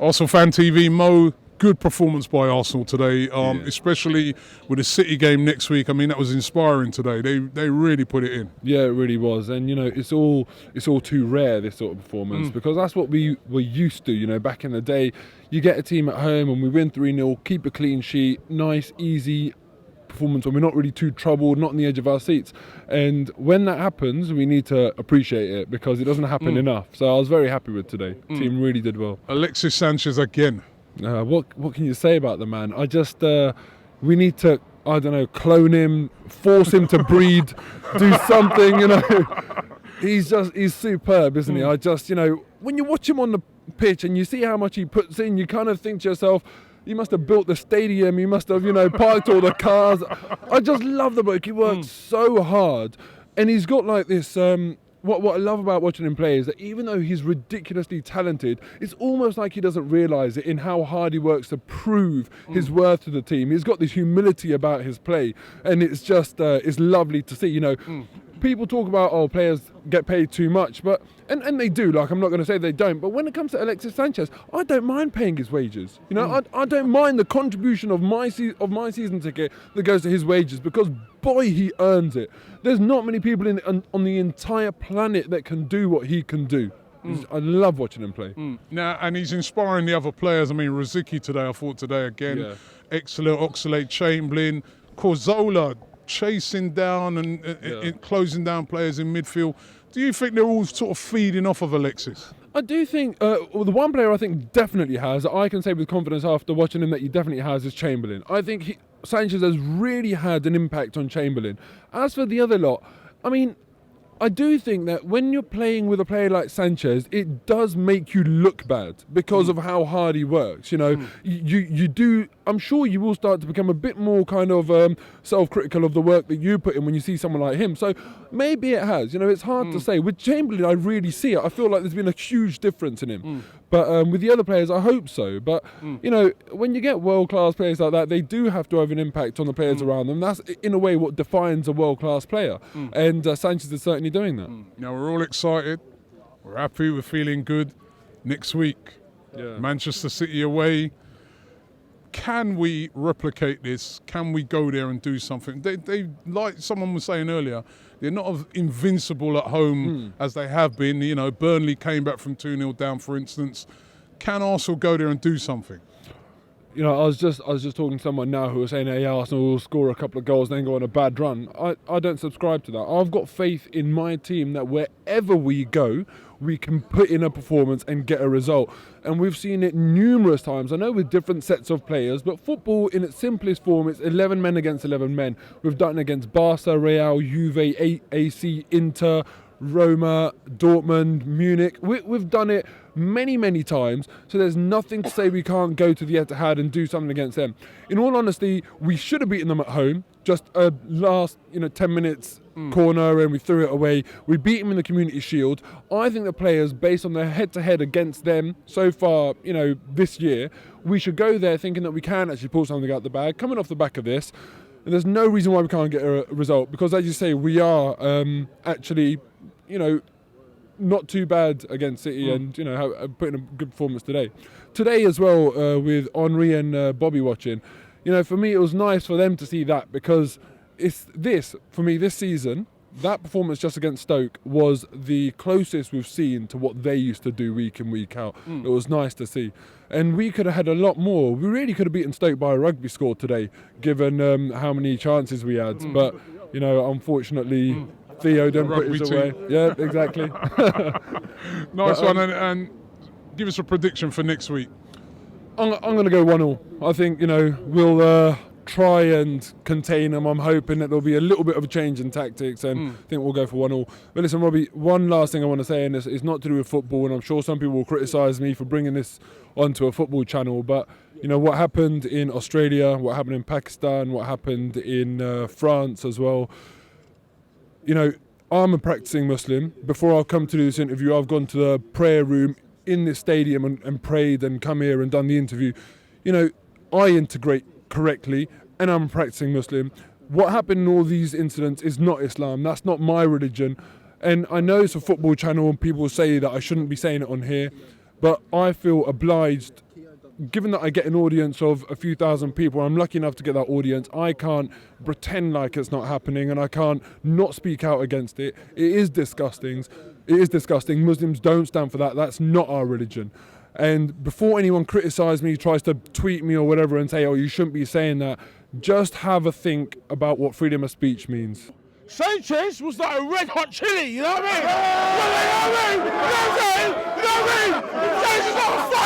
Arsenal Fan TV, Mo, good performance by Arsenal today, especially with the City game next week. I mean, that was inspiring today. They really put it in. Yeah, it really was. And, it's all too rare, this sort of performance, because that's what we were used to, back in the day. You get a team at home and we win 3-0, keep a clean sheet, nice, easy performance when we're not really too troubled, not on the edge of our seats. And when that happens, we need to appreciate it because it doesn't happen enough. So I was very happy with today. Team really did well. Alexis Sanchez again. What can you say about the man? We need to, I don't know, clone him, force him to breed, do something, He's superb, isn't he? When you watch him on the pitch and you see how much he puts in, you kind of think to yourself, he must have built the stadium, he must have, parked all the cars. I just love the bloke. He works so hard. And he's got like this, what I love about watching him play is that even though he's ridiculously talented, it's almost like he doesn't realise it in how hard he works to prove his worth to the team. He's got this humility about his play. And it's just, it's lovely to see, People talk about, players get paid too much, but and they do. Like, I'm not going to say they don't, but when it comes to Alexis Sanchez, I don't mind paying his wages. I don't mind the contribution of my season ticket that goes to his wages because boy, he earns it. There's not many people on the entire planet that can do what he can do. I love watching him play. Now, and he's inspiring the other players. I mean, Rosicky today, I thought today again, excellent. Oxlade-Chamberlain, Cazorla, chasing down and closing down players in midfield. Do you think they're all sort of feeding off of Alexis? I do think, the one player I think definitely has, I can say with confidence after watching him that he definitely has, is Chamberlain. I think Sanchez has really had an impact on Chamberlain. As for the other lot, I mean, I do think that when you're playing with a player like Sanchez, it does make you look bad because of how hard he works. You do. I'm sure you will start to become a bit more kind of self-critical of the work that you put in when you see someone like him. So maybe it has. It's hard to say. With Chamberlain, I really see it. I feel like there's been a huge difference in him. But with the other players, I hope so. But, when you get world-class players like that, they do have to have an impact on the players around them. That's, in a way, what defines a world-class player. And Sanchez is certainly doing that. Now, we're all excited. We're happy. We're feeling good. Next week, Manchester City away. Can we replicate this? Can we go there and do something? They like someone was saying earlier, they're not invincible at home as they have been. Burnley came back from 2-0 down, for instance. Can Arsenal go there and do something? I was just talking to someone now who was saying, hey, Arsenal will score a couple of goals and then go on a bad run. I don't subscribe to that. I've got faith in my team that wherever we go, we can put in a performance and get a result. And we've seen it numerous times. I know with different sets of players, but football in its simplest form, it's 11 men against 11 men. We've done it against Barca, Real, Juve, A.F.C, Inter, Roma, Dortmund, Munich. We've done it many, many times, so there's nothing to say we can't go to the Etihad and do something against them. In all honesty, we should have beaten them at home. Just a last 10 minutes corner and we threw it away. We beat them in the Community Shield. I think the players, based on their head-to-head against them so far, this year, we should go there thinking that we can actually pull something out the bag. Coming off the back of this, and there's no reason why we can't get a result because, as you say, we are actually, not too bad against City and, putting a good performance today. Today as well, with Henry and Bobby watching, for me it was nice for them to see that because for me this season, that performance just against Stoke was the closest we've seen to what they used to do week in, week out. It was nice to see. And we could have had a lot more. We really could have beaten Stoke by a rugby score today, given how many chances we had. But, unfortunately, Theo didn't put his away. Yeah, exactly. Nice one. And give us a prediction for next week. I'm going to go 1-1. I think, we'll try and contain them. I'm hoping that there'll be a little bit of a change in tactics and I think we'll go for 1-1. But listen, Robbie, one last thing I want to say, and it's not to do with football, and I'm sure some people will criticise me for bringing this onto a football channel, but what happened in Australia, what happened in Pakistan, what happened in France as well. I'm a practicing Muslim. Before I've come to do this interview, I've gone to the prayer room in this stadium and prayed and come here and done the interview. I integrate correctly and I'm a practicing Muslim. What happened in all these incidents is not Islam. That's not my religion. And I know it's a football channel and people say that I shouldn't be saying it on here, but I feel obliged given that I get an audience of a few thousand people, I'm lucky enough to get that audience. I can't pretend like it's not happening, and I can't not speak out against it. It is disgusting. It is disgusting. Muslims don't stand for that. That's not our religion. And before anyone criticises me, tries to tweet me or whatever and say, oh, you shouldn't be saying that, just have a think about what freedom of speech means. Sanchez was like a red hot chili, you know what I mean? You know what I mean? You know what I mean? Sanchez is on fire!